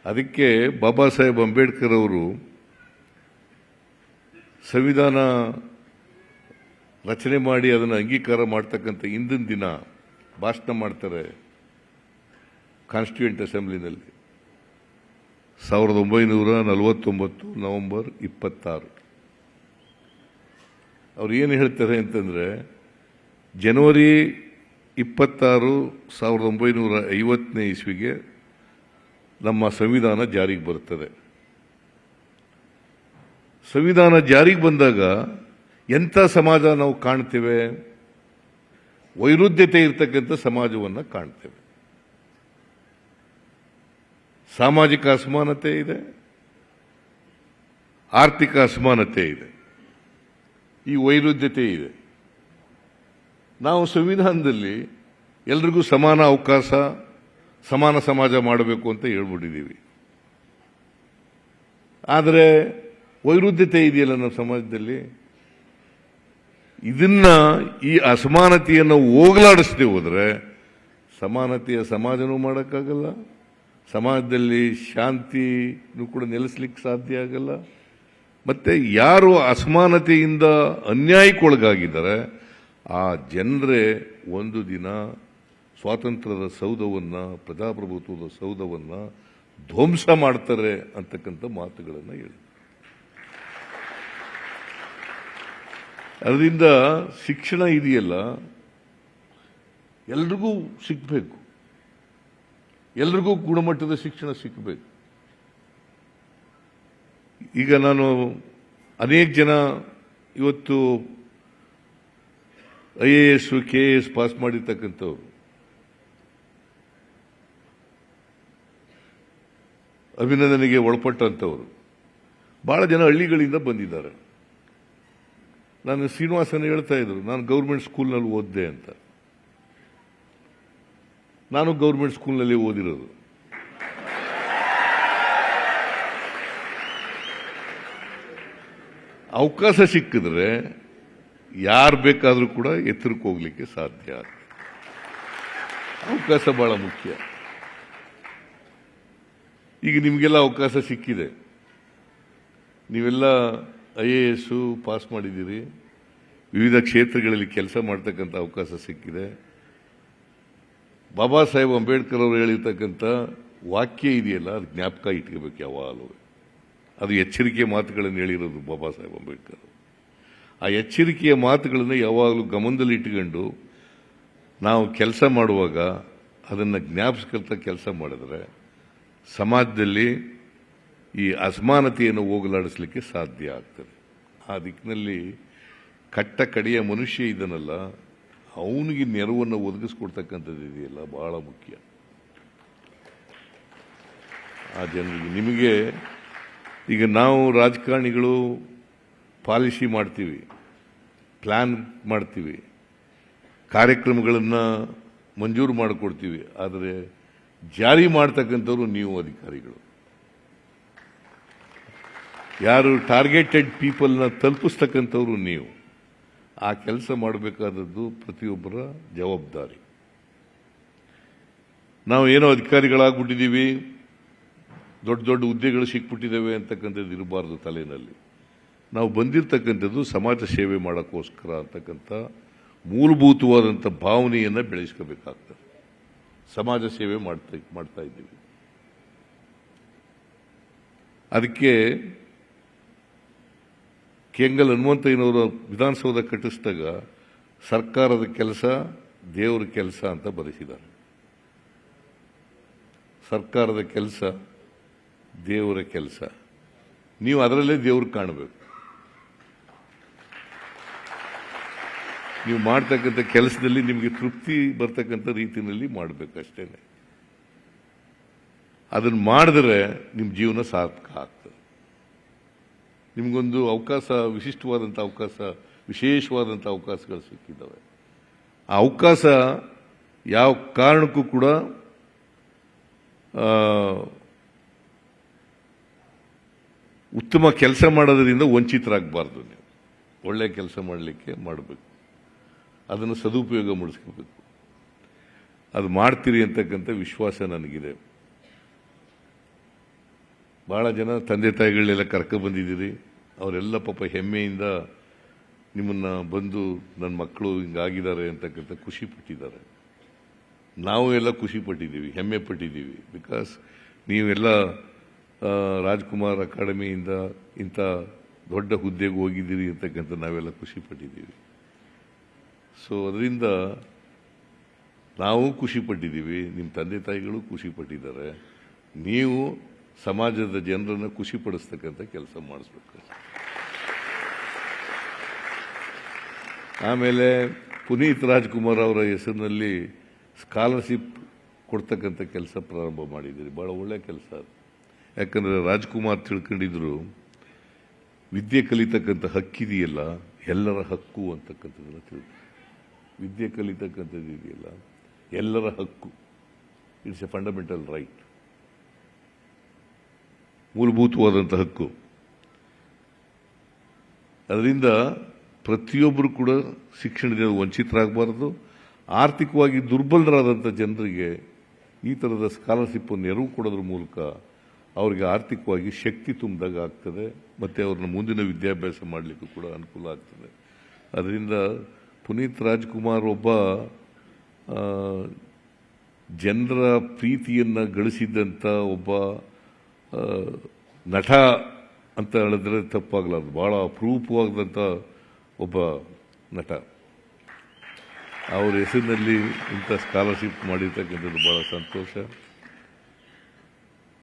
ಅದಕ್ಕೆ ಬಾಬಾ ಸಾಹೇಬ್ ಅಂಬೇಡ್ಕರ್ ಅವರು ಸಂವಿಧಾನ ರಚನೆ ಮಾಡಿ ಅದನ್ನು ಅಂಗೀಕಾರ ಮಾಡ್ತಕ್ಕಂಥ ಹಿಂದಿನ ದಿನ ಭಾಷಣ ಮಾಡ್ತಾರೆ ಕಾನ್ಸ್ಟಿಟ್ಯೂಯೆಂಟ್ ಅಸೆಂಬ್ಲಿನಲ್ಲಿ 1949 ನವೆಂಬರ್ 26. ಅವ್ರು ಏನು ಹೇಳ್ತಾರೆ ಅಂತಂದರೆ, ಜನವರಿ 26, 1950ನೇ ಇಸ್ವಿಗೆ ನಮ್ಮ ಸಂವಿಧಾನ ಜಾರಿಗೆ ಬರುತ್ತದೆ. ಸಂವಿಧಾನ ಜಾರಿಗೆ ಬಂದಾಗ ಎಂಥ ಸಮಾಜ ನಾವು ಕಾಣ್ತೇವೆ? ವೈರುಧ್ಯತೆ ಇರತಕ್ಕಂಥ ಸಮಾಜವನ್ನು ಕಾಣ್ತೇವೆ. ಸಾಮಾಜಿಕ ಅಸಮಾನತೆ ಇದೆ, ಆರ್ಥಿಕ ಅಸಮಾನತೆ ಇದೆ, ಈ ವೈರುಧ್ಯತೆ ಇದೆ. ನಾವು ಸಂವಿಧಾನದಲ್ಲಿ ಎಲ್ರಿಗೂ ಸಮಾನ ಅವಕಾಶ, ಸಮಾನ ಸಮಾಜ ಮಾಡಬೇಕು ಅಂತ ಹೇಳ್ಬಿಟ್ಟಿದ್ದೀವಿ. ಆದರೆ ವೈರುಧ್ಯತೆ ಇದೆಯಲ್ಲ ನಮ್ಮ ಸಮಾಜದಲ್ಲಿ, ಈ ಅಸಮಾನತೆಯನ್ನು ಹೋಗಲಾಡಿಸದೆ ಹೋದರೆ ಸಮಾನತೆಯ ಸಮಾಜನೂ ಮಾಡೋಕ್ಕಾಗಲ್ಲ, ಸಮಾಜದಲ್ಲಿ ಶಾಂತಿನೂ ಕೂಡ ನೆಲೆಸಲಿಕ್ಕೆ ಸಾಧ್ಯ ಆಗಲ್ಲ. ಮತ್ತೆ ಯಾರು ಅಸಮಾನತೆಯಿಂದ ಅನ್ಯಾಯಕ್ಕೊಳಗಾಗಿದ್ದಾರೆ ಆ ಜನರೇ ಒಂದು ದಿನ ಸ್ವಾತಂತ್ರ್ಯದ ಸೌಧವನ್ನು, ಪ್ರಜಾಪ್ರಭುತ್ವದ ಸೌಧವನ್ನು ಧ್ವಂಸ ಮಾಡ್ತಾರೆ ಅಂತಕ್ಕಂಥ ಮಾತುಗಳನ್ನು ಹೇಳಿ. ಅದರಿಂದ ಶಿಕ್ಷಣ ಇದೆಯಲ್ಲ ಎಲ್ರಿಗೂ ಸಿಗಬೇಕು, ಎಲ್ರಿಗೂ ಗುಣಮಟ್ಟದ ಶಿಕ್ಷಣ ಸಿಗಬೇಕು. ಈಗ ನಾನು ಅನೇಕ ಜನ ಇವತ್ತು IAS, KAS ಪಾಸ್ ಮಾಡಿರ್ತಕ್ಕಂಥವ್ರು, ಅಭಿನಂದನೆಗೆ ಒಳಪಟ್ಟಂಥವ್ರು ಬಹಳ ಜನ ಹಳ್ಳಿಗಳಿಂದ ಬಂದಿದ್ದಾರೆ. ನಾನು ಶ್ರೀನಿವಾಸನ ಹೇಳ್ತಾ ಇದ್ರು, ನಾನು ಗೌರ್ಮೆಂಟ್ ಸ್ಕೂಲ್ನಲ್ಲಿ ಓದಿದೆ ಅಂತ. ನಾನು ಗೌರ್ಮೆಂಟ್ ಸ್ಕೂಲ್ನಲ್ಲಿ ಓದಿರೋದು. ಅವಕಾಶ ಸಿಕ್ಕಿದ್ರೆ ಯಾರು ಬೇಕಾದರೂ ಕೂಡ ಎತ್ತರಕ್ಕೆ ಹೋಗ್ಲಿಕ್ಕೆ ಸಾಧ್ಯ. ಅವಕಾಶ ಬಹಳ ಮುಖ್ಯ. ಈಗ ನಿಮಗೆಲ್ಲ ಅವಕಾಶ ಸಿಕ್ಕಿದೆ, ನೀವೆಲ್ಲ IAS ಪಾಸ್ ಮಾಡಿದ್ದೀರಿ, ವಿವಿಧ ಕ್ಷೇತ್ರಗಳಲ್ಲಿ ಕೆಲಸ ಮಾಡ್ತಕ್ಕಂಥ ಅವಕಾಶ ಸಿಕ್ಕಿದೆ. ಬಾಬಾ ಸಾಹೇಬ್ ಅಂಬೇಡ್ಕರ್ ಅವರು ಹೇಳಿರ್ತಕ್ಕಂಥ ವಾಕ್ಯ ಇದೆಯಲ್ಲ, ಅದು ಜ್ಞಾಪಕ ಇಟ್ಕೋಬೇಕು ಯಾವಾಗಲೂ. ಅದು ಎಚ್ಚರಿಕೆಯ ಮಾತುಗಳನ್ನು ಹೇಳಿರೋದು ಬಾಬಾ ಸಾಹೇಬ್ ಅಂಬೇಡ್ಕರ್. ಆ ಎಚ್ಚರಿಕೆಯ ಮಾತುಗಳನ್ನು ಯಾವಾಗಲೂ ಗಮನದಲ್ಲಿ ಇಟ್ಟುಕೊಂಡು ನಾವು ಕೆಲಸ ಮಾಡುವಾಗ ಅದನ್ನು ಜ್ಞಾಪಿಸ್ಕೊಳ್ತಾ ಕೆಲಸ ಮಾಡಿದ್ರೆ ಸಮಾಜದಲ್ಲಿ ಈ ಅಸಮಾನತೆಯನ್ನು ಹೋಗಲಾಡಿಸಲಿಕ್ಕೆ ಸಾಧ್ಯ ಆಗ್ತದೆ. ಆ ದಿಕ್ಕಿನಲ್ಲಿ ಕಟ್ಟ ಕಡೆಯ ಮನುಷ್ಯ ಇದನ್ನಲ್ಲ, ಅವನಿಗೆ ನೆರವನ್ನು ಒದಗಿಸ್ಕೊಡ್ತಕ್ಕಂಥದ್ದು ಇದೆಯಲ್ಲ ಬಹಳ ಮುಖ್ಯ. ಆ ಜನರಿಗೆ ನಿಮಗೆ ಈಗ ನಾವು ರಾಜಕಾರಣಿಗಳು ಪಾಲಿಸಿ ಮಾಡ್ತೀವಿ, ಪ್ಲಾನ್ ಮಾಡ್ತೀವಿ, ಕಾರ್ಯಕ್ರಮಗಳನ್ನು ಮಂಜೂರು ಮಾಡಿಕೊಡ್ತೀವಿ, ಆದರೆ ಜಾರಿ ಮಾಡ್ತಕ್ಕಂಥವ್ರು ನೀವು ಅಧಿಕಾರಿಗಳು. ಯಾರು ಟಾರ್ಗೆಟೆಡ್ ಪೀಪಲ್ನ ತಲುಪಿಸ್ತಕ್ಕಂಥವ್ರು ನೀವು. ಆ ಕೆಲಸ ಮಾಡಬೇಕಾದದ್ದು ಪ್ರತಿಯೊಬ್ಬರ ಜವಾಬ್ದಾರಿ. ನಾವು ಏನೋ ಅಧಿಕಾರಿಗಳಾಗ್ಬಿಟ್ಟಿದ್ದೀವಿ, ದೊಡ್ಡ ದೊಡ್ಡ ಹುದ್ದೆಗಳು ಸಿಕ್ಬಿಟ್ಟಿದ್ದೇವೆ ಅಂತಕ್ಕಂಥದ್ದು ಇರಬಾರ್ದು ತಲೆಯಲ್ಲಿ. ನಾವು ಬಂದಿರತಕ್ಕಂಥದ್ದು ಸಮಾಜ ಸೇವೆ ಮಾಡೋಕ್ಕೋಸ್ಕರ ಅಂತಕ್ಕಂಥ ಮೂಲಭೂತವಾದಂಥ ಭಾವನೆಯನ್ನು ಬೆಳೆಸ್ಕೋಬೇಕಾಗ್ತದೆ. ಸಮಾಜ ಸೇವೆ ಮಾಡ್ತಾ ಇದ್ದೀವಿ. ಅದಕ್ಕೆ ಕೆಂಗಲ್ ಹನುಮಂತಯ್ಯನವರ ವಿಧಾನಸೌಧ ಕಟ್ಟಿಸಿದಾಗ ಸರ್ಕಾರದ ಕೆಲಸ ದೇವರ ಕೆಲಸ ಅಂತ ಬರೆಸಿದ್ದಾರೆ. ಸರ್ಕಾರದ ಕೆಲಸ ದೇವರ ಕೆಲಸ. ನೀವು ಅದರಲ್ಲೇ ದೇವ್ರಿಗೆ ಕಾಣಬೇಕು. ನೀವು ಮಾಡ್ತಕ್ಕಂಥ ಕೆಲಸದಲ್ಲಿ ನಿಮಗೆ ತೃಪ್ತಿ ಬರ್ತಕ್ಕಂಥ ರೀತಿಯಲ್ಲಿ ಮಾಡಬೇಕಷ್ಟೇ. ಅದನ್ನು ಮಾಡಿದ್ರೆ ನಿಮ್ಮ ಜೀವನ ಸಾರ್ಥಕ ಆಗ್ತದೆ. ನಿಮಗೊಂದು ಅವಕಾಶ, ವಿಶಿಷ್ಟವಾದಂಥ ಅವಕಾಶ, ವಿಶೇಷವಾದಂಥ ಅವಕಾಶಗಳು ಸಿಕ್ಕಿದ್ದಾವೆ. ಆ ಅವಕಾಶ ಯಾವ ಕಾರಣಕ್ಕೂ ಕೂಡ ಉತ್ತಮ ಕೆಲಸ ಮಾಡೋದ್ರಿಂದ ವಂಚಿತರಾಗಬಾರ್ದು. ನೀವು ಒಳ್ಳೆಯ ಕೆಲಸ ಮಾಡಬೇಕು, ಅದನ್ನು ಸದುಪಯೋಗ ಮಾಡಿಸ್ಕೋಬೇಕು. ಅದು ಮಾಡ್ತೀರಿ ಅಂತಕ್ಕಂಥ ವಿಶ್ವಾಸ ನನಗಿದೆ. ಭಾಳ ಜನ ತಂದೆ ತಾಯಿಗಳನ್ನೆಲ್ಲ ಕರ್ಕೊಬಂದಿದ್ದೀರಿ. ಅವರೆಲ್ಲ ಪಾಪ ಹೆಮ್ಮೆಯಿಂದ ನಿಮ್ಮನ್ನು ಬಂದು ನನ್ನ ಮಕ್ಕಳು ಹಿಂಗಾಗಿದ್ದಾರೆ ಅಂತಕ್ಕಂಥ ಖುಷಿ ಪಟ್ಟಿದ್ದಾರೆ. ನಾವು ಎಲ್ಲ ಖುಷಿ ಪಟ್ಟಿದ್ದೀವಿ, ಹೆಮ್ಮೆ ಪಟ್ಟಿದ್ದೀವಿ. ಬಿಕಾಸ್ ನೀವೆಲ್ಲ ರಾಜ್ಕುಮಾರ್ ಅಕಾಡೆಮಿಯಿಂದ ಇಂಥ ದೊಡ್ಡ ಹುದ್ದೆಗೆ ಹೋಗಿದ್ದೀರಿ ಅಂತಕ್ಕಂಥ ನಾವೆಲ್ಲ ಖುಷಿ ಪಟ್ಟಿದ್ದೀವಿ. ಸೊ ಅದರಿಂದ ನಾವು ಖುಷಿ ಪಟ್ಟಿದ್ದೀವಿ, ನಿಮ್ಮ ತಂದೆ ತಾಯಿಗಳು ಖುಷಿ ಪಟ್ಟಿದ್ದಾರೆ. ನೀವು ಸಮಾಜದ ಜನರನ್ನು ಖುಷಿ ಪಡಿಸ್ತಕ್ಕಂಥ ಕೆಲಸ ಮಾಡಿಸ್ಬೇಕು. ಆಮೇಲೆ ಪುನೀತ್ ರಾಜ್ಕುಮಾರ್ ಅವರ ಹೆಸರಿನಲ್ಲಿ ಸ್ಕಾಲರ್ಶಿಪ್ ಕೊಡ್ತಕ್ಕಂಥ ಕೆಲಸ ಪ್ರಾರಂಭ ಮಾಡಿದ್ದೀರಿ. ಭಾಳ ಒಳ್ಳೆಯ ಕೆಲಸ ಅದು. ಯಾಕಂದರೆ ರಾಜ್ಕುಮಾರ್ ತಿಳ್ಕೊಂಡಿದ್ರು ವಿದ್ಯೆ ಕಲಿತಕ್ಕಂಥ ಹಕ್ಕಿದೆಯಲ್ಲ ಎಲ್ಲರ ಹಕ್ಕು ಅಂತಕ್ಕಂಥದ್ದನ್ನು ತಿಳ್ಕೊ. ವಿದ್ಯೆ ಕಲಿತಕ್ಕಂಥದ್ದು ಇದೆಯಲ್ಲ ಎಲ್ಲರ ಹಕ್ಕು. ಇಟ್ಸ್ ಎ ಫಂಡಮೆಂಟಲ್ ರೈಟ್, ಮೂಲಭೂತವಾದಂಥ ಹಕ್ಕು. ಅದರಿಂದ ಪ್ರತಿಯೊಬ್ಬರು ಕೂಡ ಶಿಕ್ಷಣದಿಂದ ವಂಚಿತರಾಗಬಾರ್ದು. ಆರ್ಥಿಕವಾಗಿ ದುರ್ಬಲರಾದಂಥ ಜನರಿಗೆ ಈ ಥರದ ಸ್ಕಾಲರ್ಶಿಪ್ ನೆರವು ಕೊಡೋದ್ರ ಮೂಲಕ ಅವರಿಗೆ ಆರ್ಥಿಕವಾಗಿ ಶಕ್ತಿ ತುಂಬಿದಾಗ ಆಗ್ತದೆ, ಮತ್ತು ಅವ್ರನ್ನ ಮುಂದಿನ ವಿದ್ಯಾಭ್ಯಾಸ ಮಾಡಲಿಕ್ಕೂ ಕೂಡ ಅನುಕೂಲ ಆಗ್ತದೆ. ಅದರಿಂದ ಪುನೀತ್ ರಾಜ್ಕುಮಾರ್ ಒಬ್ಬ ಜನರ ಪ್ರೀತಿಯನ್ನು ಗಳಿಸಿದಂಥ ಒಬ್ಬ ನಟ ಅಂತ ಹೇಳಿದ್ರೆ ತಪ್ಪಾಗಲಾರ್ದು. ಭಾಳ ಅಪರೂಪವಾದಂಥ ಒಬ್ಬ ನಟ. ಅವ್ರ ಹೆಸರಿನಲ್ಲಿ ಇಂಥ ಸ್ಕಾಲರ್ಶಿಪ್ ಮಾಡಿರ್ತಕ್ಕಂಥದ್ದು ಭಾಳ ಸಂತೋಷ.